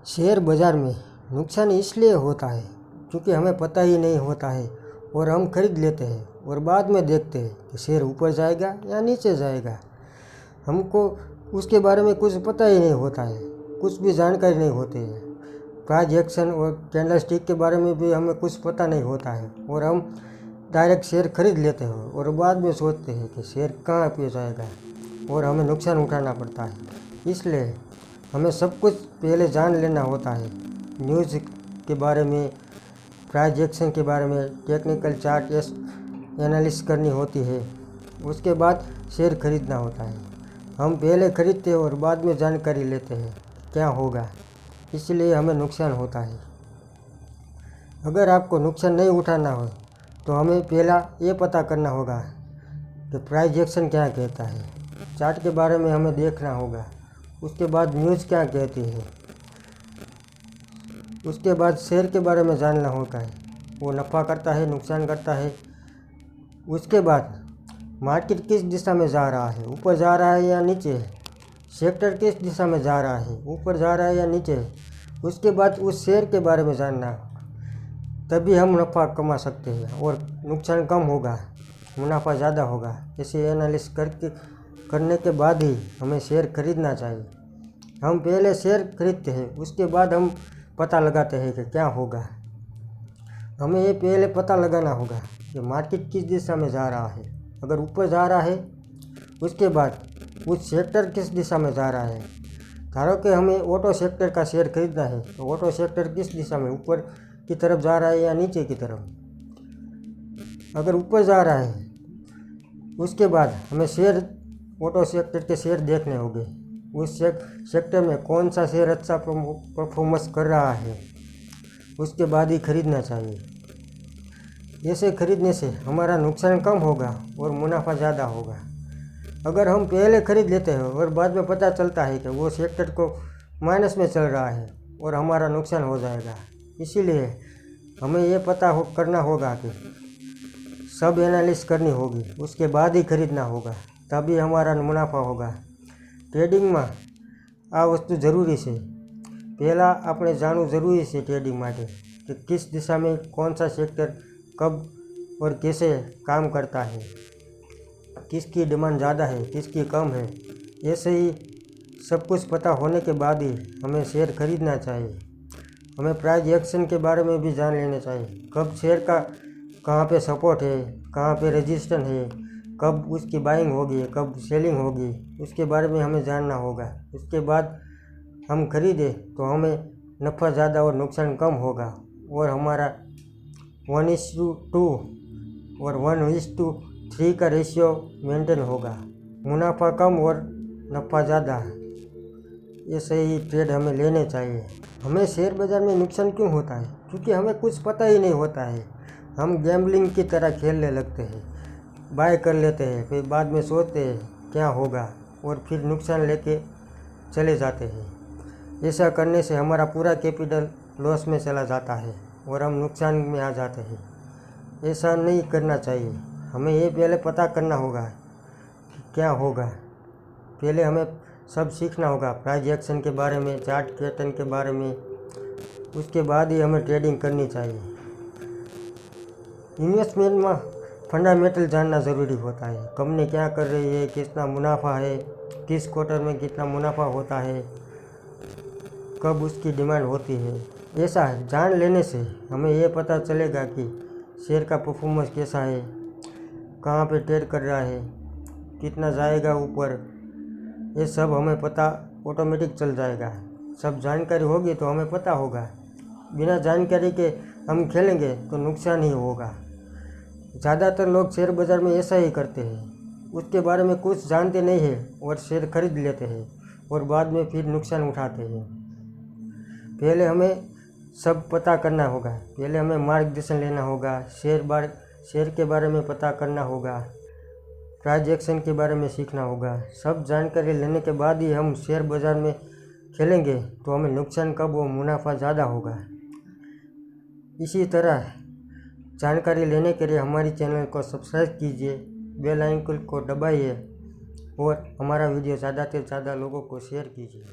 Share बाज़ार में नुकसान इसलिए होता है क्योंकि हमें पता ही नहीं होता है और हम खरीद लेते हैं और बाद में देखते हैं कि शेयर ऊपर जाएगा या नीचे जाएगा। हमको उसके बारे में कुछ पता ही नहीं होता है, कुछ भी जानकारी नहीं होती है। प्राइस एक्शन और कैंडलस्टिक के बारे में भी हमें कुछ पता नहीं होता है और हम डायरेक्ट शेयर खरीद लेते हैं और बाद में सोचते हैं कि शेयर कहाँ पे जाएगा और हमें नुकसान उठाना पड़ता है। इसलिए हमें सब कुछ पहले जान लेना होता है, न्यूज़ के बारे में, प्राइस एक्शन के बारे में, टेक्निकल चार्ट एनालिसिस करनी होती है, उसके बाद शेयर खरीदना होता है। हम पहले खरीदते हैं और बाद में जानकारी लेते हैं क्या होगा, इसलिए हमें नुकसान होता है। अगर आपको नुकसान नहीं उठाना हो तो हमें पहला ये पता करना होगा कि प्राइस एक्शन क्या कहता है, चार्ट के बारे में हमें देखना होगा, उसके बाद न्यूज़ क्या कहती है, उसके बाद शेयर के बारे में जानना होगा, वो नफ़ा करता है नुकसान करता है। उसके बाद मार्केट किस दिशा में जा रहा है, ऊपर जा रहा है या नीचे, सेक्टर किस दिशा में जा रहा है, ऊपर जा रहा है या नीचे। उसके बाद उस शेयर के बारे में जानना, तभी हम नफ़ा कमा सकते हैं और नुकसान कम होगा, मुनाफा ज़्यादा होगा। ऐसे एनालिसिस करने के बाद ही हमें शेयर खरीदना चाहिए। हम पहले शेयर खरीदते हैं, उसके बाद हम पता लगाते हैं कि क्या होगा। हमें ये पहले पता लगाना होगा कि मार्केट किस दिशा में जा रहा है। अगर ऊपर जा रहा है, उसके बाद उस सेक्टर किस दिशा में जा रहा है। धारो कि हमें ऑटो सेक्टर का शेयर खरीदना है, तो ऑटो सेक्टर किस दिशा में, ऊपर की तरफ जा रहा है या नीचे की तरफ। अगर ऊपर जा रहा है, उसके बाद हमें शेयर, ऑटो सेक्टर के शेयर देखने होंगे। उस सेक्टर में कौन सा शेयर अच्छा परफॉर्मेंस कर रहा है, उसके बाद ही खरीदना चाहिए। ऐसे खरीदने से हमारा नुकसान कम होगा और मुनाफा ज़्यादा होगा। अगर हम पहले खरीद लेते हैं और बाद में पता चलता है कि वो सेक्टर को माइनस में चल रहा है और हमारा नुकसान हो जाएगा। इसीलिए हमें ये पता करना होगा कि सब एनालिसिस करनी होगी, उसके बाद ही खरीदना होगा, तभी हमारा मुनाफा होगा। ट्रेडिंग में आ वस्तु जरूरी है। पहला આપણે જાણવું જરૂરી છે ट्रेडिंग માટે कि किस दिशा में कौन सा सेक्टर कब और कैसे काम करता है, किसकी डिमांड ज़्यादा है, किसकी कम है। ऐसे ही सब कुछ पता होने के बाद ही हमें शेयर खरीदना चाहिए। हमें प्राइस एक्शन के बारे में भी जान लेना चाहिए, कब शेयर का कहाँ पे सपोर्ट है, कहाँ पे रेजिस्टेंस है, कब उसकी बाइंग होगी, कब सेलिंग होगी, उसके बारे में हमें जानना होगा। उसके बाद हम खरीदें तो हमें नफ़ा ज़्यादा और नुकसान कम होगा और हमारा 1:2 और 1:3 का रेशियो मेंटेन होगा। मुनाफा कम और नफ़ा ज़्यादा, ऐसे ही ट्रेड हमें लेने चाहिए। हमें शेयर बाज़ार में नुकसान क्यों होता है? क्योंकि हमें कुछ पता ही नहीं होता है। हम गैम्बलिंग की तरह खेलने लगते हैं, बाय कर लेते हैं, फिर बाद में सोचते हैं क्या होगा और फिर नुकसान लेके चले जाते हैं। ऐसा करने से हमारा पूरा कैपिटल लॉस में चला जाता है और हम नुकसान में आ जाते हैं। ऐसा नहीं करना चाहिए। हमें ये पहले पता करना होगा कि क्या होगा। पहले हमें सब सीखना होगा, प्राइस एक्शन के बारे में, चार्ट पैटर्न के बारे में। उसके बाद ही हमें ट्रेडिंग करनी चाहिए। इन्वेस्टमेंट में फंडामेंटल जानना ज़रूरी होता है। कंपनी क्या कर रही है, कितना मुनाफा है, किस क्वार्टर में कितना मुनाफा होता है, कब उसकी डिमांड होती है। ऐसा जान लेने से हमें ये पता चलेगा कि शेयर का परफॉर्मेंस कैसा है, कहाँ पे ट्रेड कर रहा है, कितना जाएगा ऊपर। ये सब हमें पता ऑटोमेटिक चल जाएगा। सब जानकारी होगी तो हमें पता होगा। बिना जानकारी के हम खेलेंगे तो नुकसान ही होगा। ज़्यादातर लोग शेयर बाज़ार में ऐसा ही करते हैं, उसके बारे में कुछ जानते नहीं हैं और शेयर खरीद लेते हैं और बाद में फिर नुकसान उठाते हैं। पहले हमें सब पता करना होगा, पहले हमें मार्गदर्शन लेना होगा, शेयर के बारे में पता करना होगा, प्राइस एक्शन के बारे में सीखना होगा। सब जानकारी लेने के बाद ही हम शेयर बाज़ार में खेलेंगे तो हमें नुकसान कब और मुनाफा ज़्यादा होगा। इसी तरह जानकारी लेने के लिए हमारी चैनल को सब्सक्राइब कीजिए, बेल आइकन को दबाइए और हमारा वीडियो ज़्यादा से ज़्यादा लोगों को शेयर कीजिए।